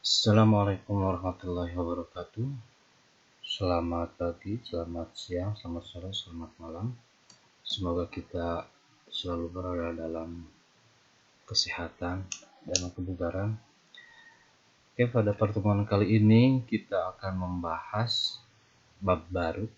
Assalamualaikum warahmatullahi wabarakatuh. Selamat pagi, selamat siang, selamat sore, selamat malam. Semoga kita selalu berada dalam kesehatan dan kebugaran. Oke, pada pertemuan kali ini kita akan membahas bab baru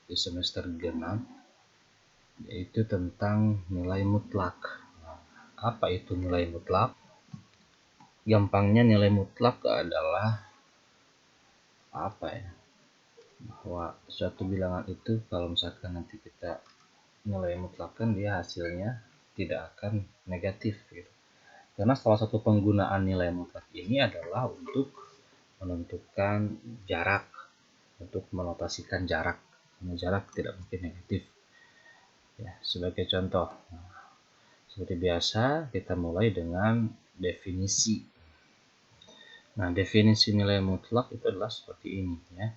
di semester genap, yaitu tentang nilai mutlak. Apa itu nilai mutlak? Gampangnya nilai mutlak adalah bahwa suatu bilangan itu kalau misalkan nanti kita nilai mutlakkan, dia hasilnya tidak akan negatif gitu. Karena salah satu penggunaan nilai mutlak ini adalah untuk menentukan jarak, untuk menotasikan jarak. Karena jarak tidak mungkin negatif. Ya, sebagai contoh, seperti biasa kita mulai dengan definisi. Nah, definisi nilai mutlak itu adalah seperti ini ya.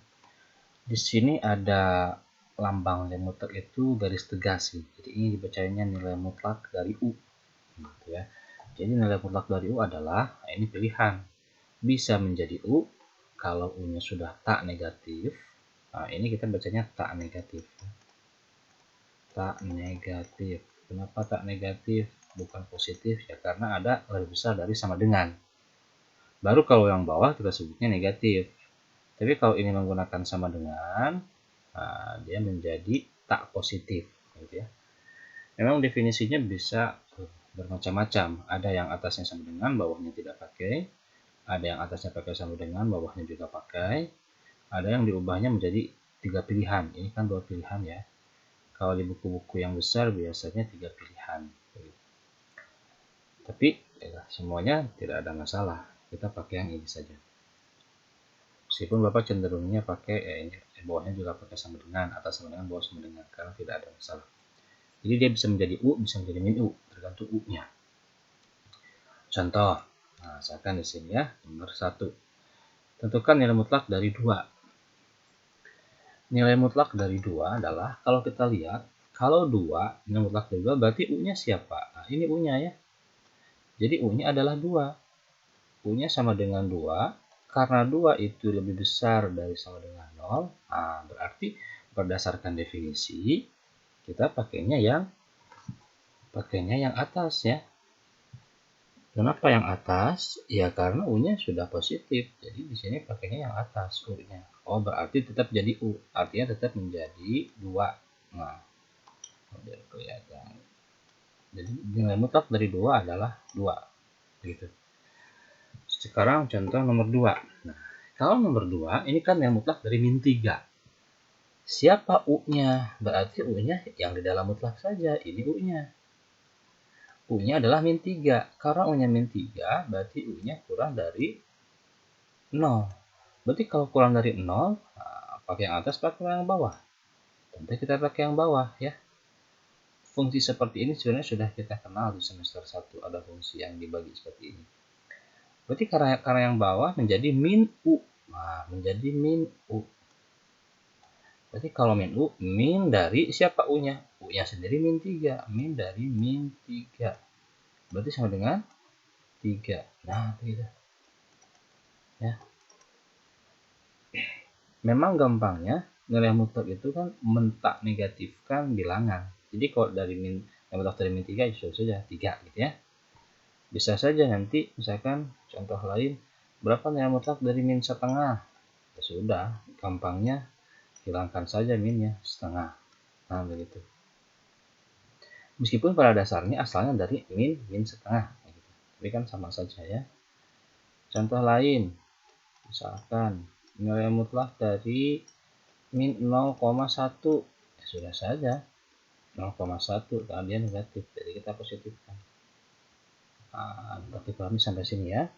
Di sini ada lambang nilai mutlak itu garis tegas gitu. Jadi ini dibacanya nilai mutlak dari U gitu ya. Jadi nilai mutlak dari U adalah, ini pilihan, bisa menjadi U kalau U-nya sudah tak negatif. Nah, ini kita bacanya tak negatif. Tak negatif. Kenapa tak negatif bukan positif? Ya karena ada lebih besar dari sama dengan. Baru kalau yang bawah kita sebutnya negatif. Tapi kalau ini menggunakan sama dengan, dia menjadi tak positif gitu ya. Memang definisinya bisa bermacam-macam. Ada yang atasnya sama dengan, bawahnya tidak pakai. Ada yang atasnya pakai sama dengan, bawahnya juga pakai. Ada yang diubahnya menjadi 3 pilihan. Ini kan 2 pilihan ya. Kalau di buku-buku yang besar biasanya 3 pilihan. Tapi ya, semuanya tidak ada masalah. Kita pakai yang ini saja. Meskipun Bapak cenderungnya pakai ini, bawahnya juga pakai sama dengan, atas sama dengan, bawah sama dengan, karena tidak ada masalah. Jadi dia bisa menjadi U, bisa menjadi min U, tergantung U-nya. Contoh, misalkan di sini ya, nomor 1. Tentukan nilai mutlak dari 2. Nilai mutlak dari 2 adalah, kalau kita lihat, kalau 2, nilai mutlak dari 2 berarti U-nya siapa? Nah, ini U-nya ya. Jadi U-nya adalah 2. U-nya sama dengan 2. Karena 2 itu lebih besar dari sama dengan 0, berarti berdasarkan definisi, kita pakainya yang atas ya. Kenapa yang atas? Ya karena U-nya sudah positif. Jadi di sini pakainya yang atas U-nya. Oh, berarti tetap jadi U. Artinya tetap menjadi 2. Nah, biar kelihatan. Jadi nilai mutlak dari 2 adalah 2. Gitu. Sekarang contoh nomor 2. Nah, kalau nomor 2 ini kan nilai mutlak dari min 3. Siapa U-nya? Berarti U-nya yang di dalam mutlak saja. Ini U-nya. U-nya adalah min 3. Karena U-nya min 3, berarti U-nya kurang dari 0. Berarti kalau kurang dari 0, pakai yang atas, pakai yang bawah. Tentu kita pakai yang bawah ya. Fungsi seperti ini sebenarnya sudah kita kenal di semester 1. Ada fungsi yang dibagi seperti ini. Berarti karena yang bawah menjadi min U. Nah, menjadi min U. Berarti kalau min U, min dari siapa U-nya? U-nya sendiri min 3. Min dari min 3. Berarti sama dengan 3. Nah, begitu. Ya. Memang gampangnya nilai mutlak itu kan mentak negatifkan bilangan. Jadi kalau dari nilai mutlak dari min 3 ya saja 3 gitu ya. Bisa saja nanti misalkan contoh lain, berapa nilai mutlak dari min setengah? Ya sudah, gampangnya hilangkan saja minnya setengah. Nah, begitu. Meskipun pada dasarnya asalnya dari min setengah gitu. Tapi kan sama saja ya. Contoh lain, misalkan nilai mutlak dari min 0,1, ya sudah saja 0,1 karena dia negatif, jadi kita positifkan. Berarti pahami sampai sini ya.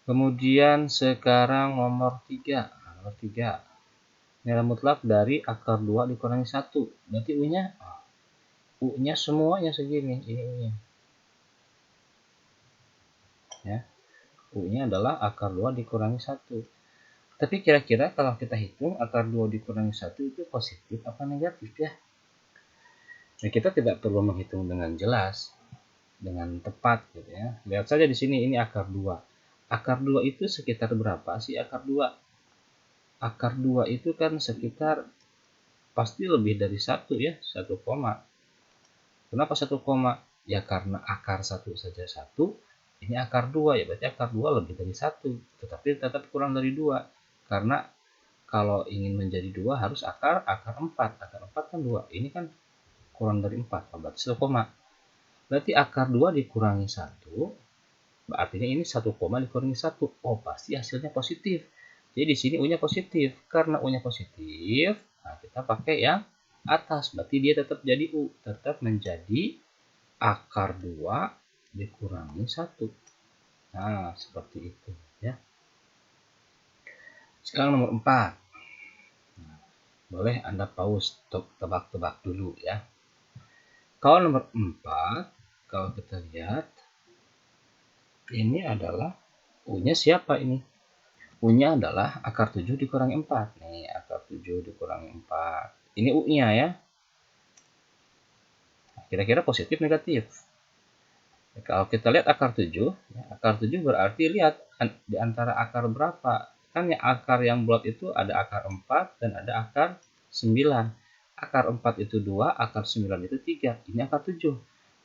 Kemudian sekarang nomor 3. Nomor 3, nilai mutlak dari akar 2 dikurangi 1. Berarti U-nya semuanya segini, ini U-nya. Ya. U-nya adalah akar 2 dikurangi 1. Tapi kira-kira kalau kita hitung akar 2 dikurangi 1 itu positif apa negatif ya? Nah, kita tidak perlu menghitung dengan jelas, dengan tepat gitu ya. Lihat saja di sini, ini akar 2. Akar 2 itu sekitar berapa sih akar 2? Akar 2 itu kan sekitar pasti lebih dari 1 ya, 1 koma. Kenapa 1 koma? Ya karena akar 1 saja 1, ini akar 2 ya, berarti akar 2 lebih dari 1, tetapi tetap kurang dari 2. Karena kalau ingin menjadi 2 harus akar 4. Akar 4 kan 2. Ini kan kurang dari 4, berarti 1 koma. Berarti akar 2 dikurangi 1, artinya ini 1 koma dikurangi 1. Oh, pasti hasilnya positif. Jadi di sini U-nya positif. Karena U-nya positif, nah kita pakai yang atas. Berarti dia tetap jadi U. Tetap menjadi akar 2 dikurangi 1. Nah, seperti itu ya. Sekarang nomor 4. Nah, boleh Anda pause untuk tebak-tebak dulu ya. Kalau nomor 4, kalau kita lihat, ini adalah U-nya siapa ini? U-nya adalah akar 7 dikurangi 4. Nih, akar 7 dikurangi 4. Ini U-nya ya. Kira-kira positif negatif? Kalau kita lihat akar 7, ya, akar 7 berarti lihat di antara akar berapa. Kan ya akar yang bulat itu ada akar 4 dan ada akar 9. Akar 4 itu 2, akar 9 itu 3. Ini akar 7.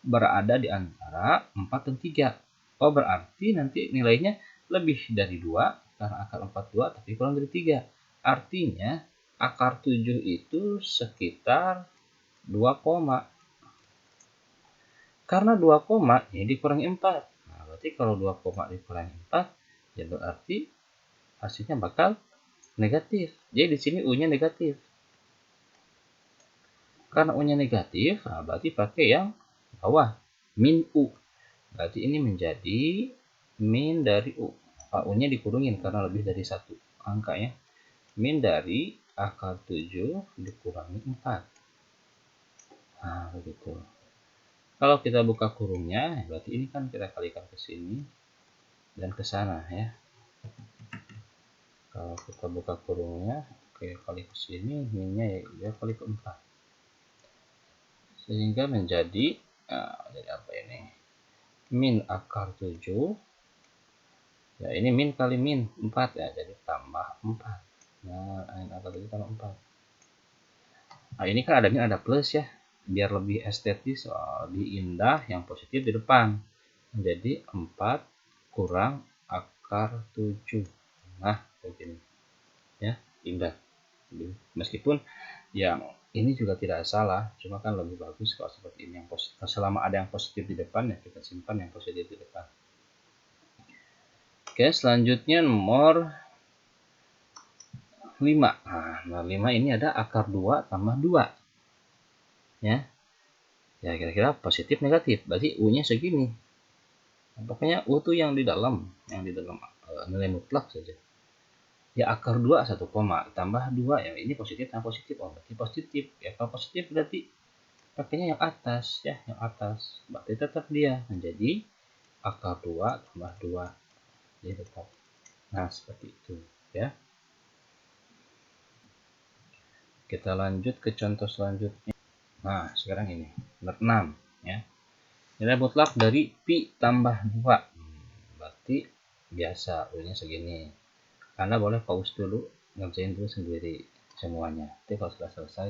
Berada di antara 4 dan 3. Oh, berarti nanti nilainya lebih dari 2, karena akar 4 2, tapi kurang dari 3. Artinya akar 7 itu sekitar 2 koma. Karena 2 koma ini dikurangi 4. Nah, berarti kalau 2 koma dikurangi 4, ya berarti hasilnya bakal negatif. Jadi di sini U-nya negatif. Karena U-nya negatif, nah berarti pakai yang bawah, min U. Berarti ini menjadi min dari U. U-nya dikurungin karena lebih dari 1 angka ya. Min dari akar 7 dikurangi 4. Nah, begitu. Kalau kita buka kurungnya, berarti ini kan kita kalikan ke sini dan ke sana ya. Kalau kita buka kurungnya, oke, kali ke sini, minnya ya kali ke 4. Sehingga menjadi, jadi apa ini? Min akar 7. Ya, ini min kali min 4 ya, jadi tambah 4. Nah, akar 7 tambah 4. Nah, ini kan ada min ada plus ya. Biar lebih estetis, lebih indah, yang positif di depan. Jadi 4 kurang akar 7. Nah, begini. Ya, indah. Meskipun yang ini juga tidak salah, cuma kan lebih bagus kalau seperti ini yang positif. Selama ada yang positif di depan ya kita simpan yang positif di depan. Oke, selanjutnya nomor 5. Nah, nomor 5 ini ada akar 2 tambah 2. Ya. Ya, kira-kira positif negatif. Berarti U-nya segini. Nah, pokoknya U tuh yang di dalam nilai mutlak saja. Ya, akar 2 1 koma tambah 2 ya, ini positif tambah positif. Oh, berarti positif. Ya, kalau positif berarti pakainya yang atas ya, yang atas. Berarti tetap dia menjadi akar 2 tambah 2. Jadi tetap. Nah, seperti itu ya. Kita lanjut ke contoh selanjutnya. Nah, sekarang ini nomor 6 ya. Nilai mutlak dari pi tambah 2. Berarti biasa U-nya segini. Anda boleh pause dulu, ngerjain dulu sendiri semuanya. Nanti kalau sudah selesai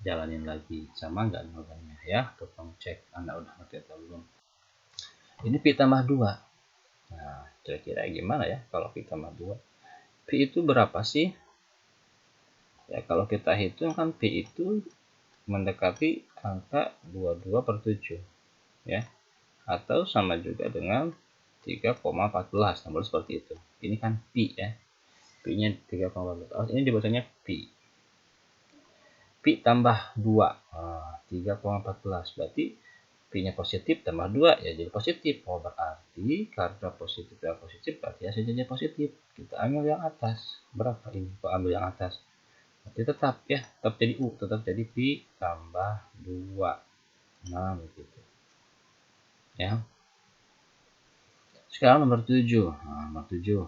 jalanin lagi, sama nggak jawabannya ya, tolong cek Anda udah ngerti atau belum. Ini pi tambah 2. Nah, kira-kira gimana ya kalau pi tambah 2? Pi itu berapa sih? Ya, kalau kita hitung kan pi itu mendekati angka 22 per 7 ya, atau sama juga dengan 3,14. Nah, seperti itu. Ini kan pi ya, pi nya 3,14. Ini dibacanya pi tambah 2, 3,14. Berarti pi nya positif tambah 2 ya jadi positif. Oh, berarti karena positif dan positif berarti hasilnya jadi positif. Kita ambil yang atas. Berapa ini? Kok ambil yang atas? Berarti tetap ya, tetap jadi U, tetap jadi pi tambah 2. Nah, begitu. Ya. Sekarang nomor 7. Nah, nomor 7.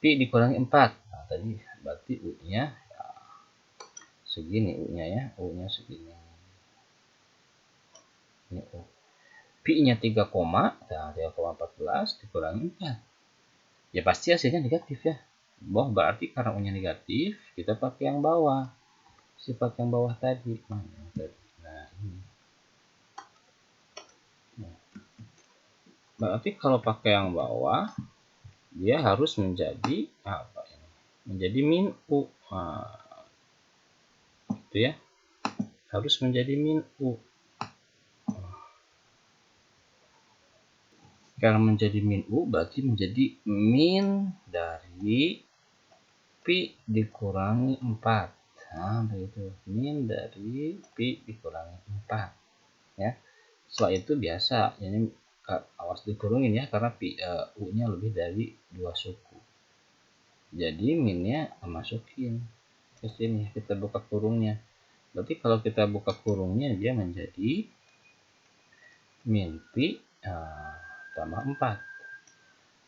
Pi dikurangi 4. Nah, tadi berarti U-nya ya, segini U-nya ya, U-nya segini. Ini U. Pi-nya 3, nah 3,14 dikurangi 4. ya pasti hasilnya negatif ya. Bawah berarti karena U-nya negatif, kita pakai yang bawah. Sifat yang bawah tadi. Nah, ini. Berarti kalau pakai yang bawah, dia harus menjadi apa ini? Menjadi min U. Nah, itu ya. Harus menjadi min U. Kalau menjadi min U berarti menjadi min dari Pi dikurangi 4. Nah, begitu. Min dari Pi dikurangi 4. Ya. Setelah itu biasa, ini awas dikurungin ya, karena U-nya lebih dari 2 suku. Jadi minnya masukin ke sini, kita buka kurungnya. Berarti kalau kita buka kurungnya, dia menjadi min Pi tambah 4.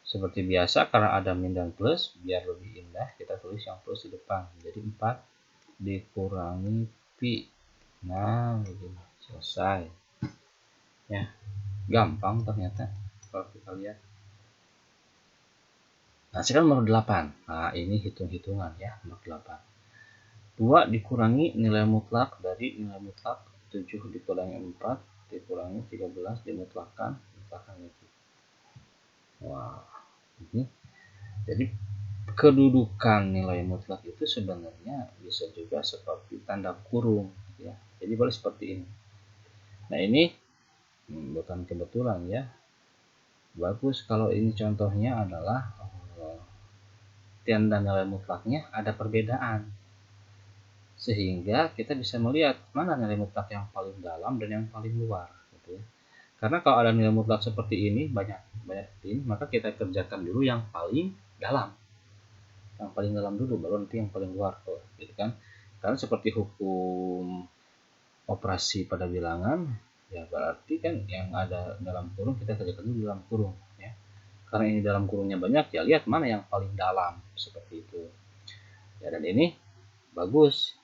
Seperti biasa, karena ada min dan plus, biar lebih indah, kita tulis yang plus di depan. Jadi 4 dikurangi Pi. Nah, begini. Selesai. Ya, gampang ternyata kalau kita lihat. Nah, sekarang nomor 8. Nah, ini hitung-hitungan ya, nomor 8. 2 dikurangi nilai mutlak dari nilai mutlak 7 dikurangi 4 dikurangi 13 dimutlakkan lagi. Wah, ini jadi kedudukan nilai mutlak itu sebenarnya bisa juga seperti tanda kurung ya. Jadi boleh seperti ini. Nah, ini bukan kebetulan ya. Bagus kalau ini contohnya adalah tanda nilai mutlaknya ada perbedaan. Sehingga kita bisa melihat mana nilai mutlak yang paling dalam dan yang paling luar gitu ya. Karena kalau ada nilai mutlak seperti ini banyak ini, maka kita kerjakan dulu yang paling dalam. Yang paling dalam dulu baru nanti yang paling luar gitu kan. Karena seperti hukum operasi pada bilangan ya, berarti kan yang ada dalam kurung kita kerjakan dulu dalam kurung ya. Karena ini dalam kurungnya banyak ya, lihat mana yang paling dalam seperti itu. Ya, dan ini bagus.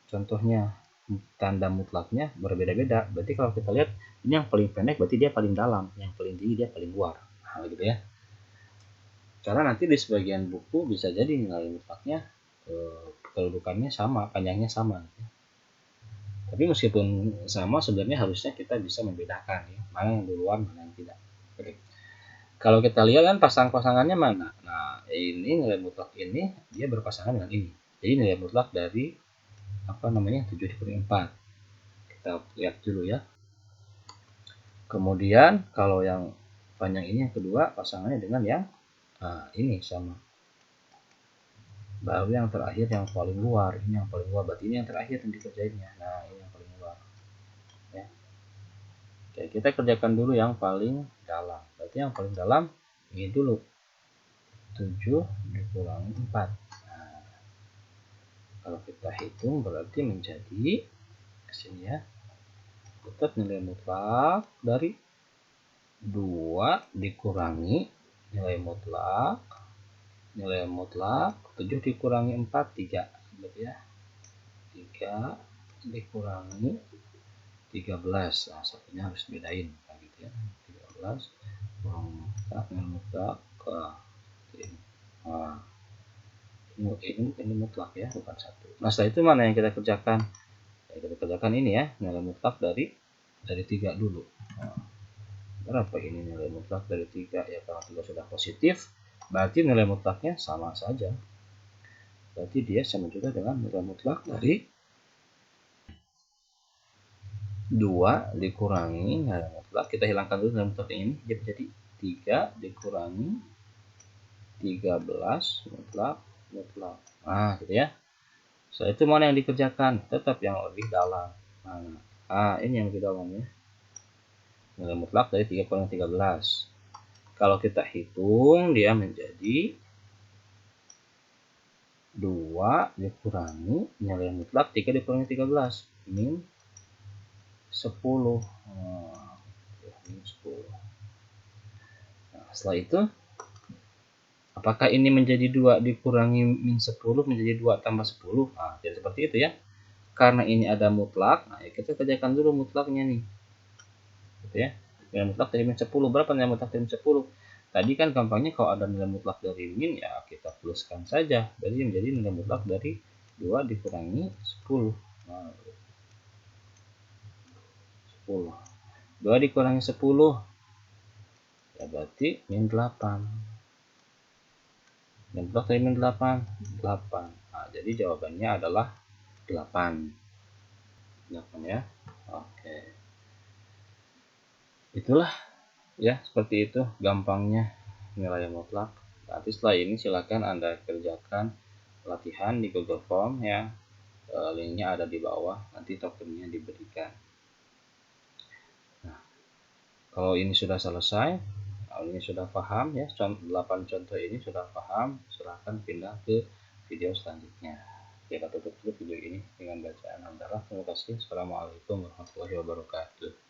Contohnya tanda mutlaknya berbeda-beda. Berarti kalau kita lihat ini yang paling pendek berarti dia paling dalam, yang paling tinggi dia paling luar. Nah, gitu ya. Karena nanti di sebagian buku bisa jadi nilai mutlaknya kedudukannya sama, panjangnya sama. Gitu. Tapi meskipun sama sebenarnya harusnya kita bisa membedakan ya, mana yang duluan, mana yang tidak. Oke. Kalau kita lihat kan pasang-pasangannya mana? Nah, ini nilai mutlak ini dia berpasangan dengan ini. Jadi nilai mutlak dari 7 dikurangi 4. Kita lihat dulu ya. Kemudian kalau yang panjang ini yang kedua pasangannya dengan yang ini sama. Baru yang terakhir yang paling luar, ini yang paling luar, berarti ini yang terakhir yang dikerjainnya. Nah, ini yang paling luar. Ya. Oke, kita kerjakan dulu yang paling dalam. Berarti yang paling dalam ini dulu. 7 dikurangi 4. Nah, kalau kita hitung berarti menjadi kesini ya. Tetap nilai mutlak dari 2 dikurangi nilai mutlak 7 dikurangi 4 3 berarti ya 3 dikurangi 13. Nah, satunya harus bedain gitu ya. 13 kurang nilai mutlak ke ini. Nah, ini mutlak ya, bukan 1. Nah, setelah itu mana yang kita kerjakan? Ya, kita kerjakan ini ya, nilai mutlak dari 3 dulu. Nah, berapa ini nilai mutlak dari 3 ya? Kalau 3 sudah positif berarti nilai mutlaknya sama saja, berarti dia sama juga dengan nilai mutlak dari 2 dikurangi nilai mutlak, kita hilangkan dulu nilai mutlak ini, dia menjadi 3 dikurangi 13 mutlak. Nah, gitu ya. Setelah itu mana yang dikerjakan? Tetap yang lebih dalam. Ini yang lebih dalam ya. Nilai mutlak dari 3 kurangi 13. Kalau kita hitung dia menjadi 2 dikurangi nilai mutlak 3 dikurangi 13 min 10. Min 10. Nah, setelah itu apakah ini menjadi 2 dikurangi min 10 menjadi 2 tambah 10? Nah, jadi seperti itu ya. Karena ini ada mutlak, nah ya kita kerjakan dulu mutlaknya nih. Gitu ya. Nilai mutlak dari min 10. Berapa nilai mutlak dari min 10? Tadi kan gampangnya kalau ada nilai mutlak dari min ya kita pluskan saja. Jadi menjadi nilai mutlak dari 2 dikurangi 10. Nah, 10. 2 dikurangi 10 ya berarti min 8. Min mutlak dari min 8, 8. Nah, jadi jawabannya adalah 8. 8 ya. Oke. Itulah ya, seperti itu gampangnya nilai mutlak. Nanti setelah ini silakan Anda kerjakan latihan di Google Form ya. Linknya ada di bawah, nanti tokennya diberikan. Nah, kalau ini sudah selesai, kalau ini sudah paham ya, 8 contoh ini sudah paham, silahkan pindah ke video selanjutnya. Kita tutup dulu video ini dengan bacaan hamdalah. Terima kasih. Assalamualaikum warahmatullahi wabarakatuh.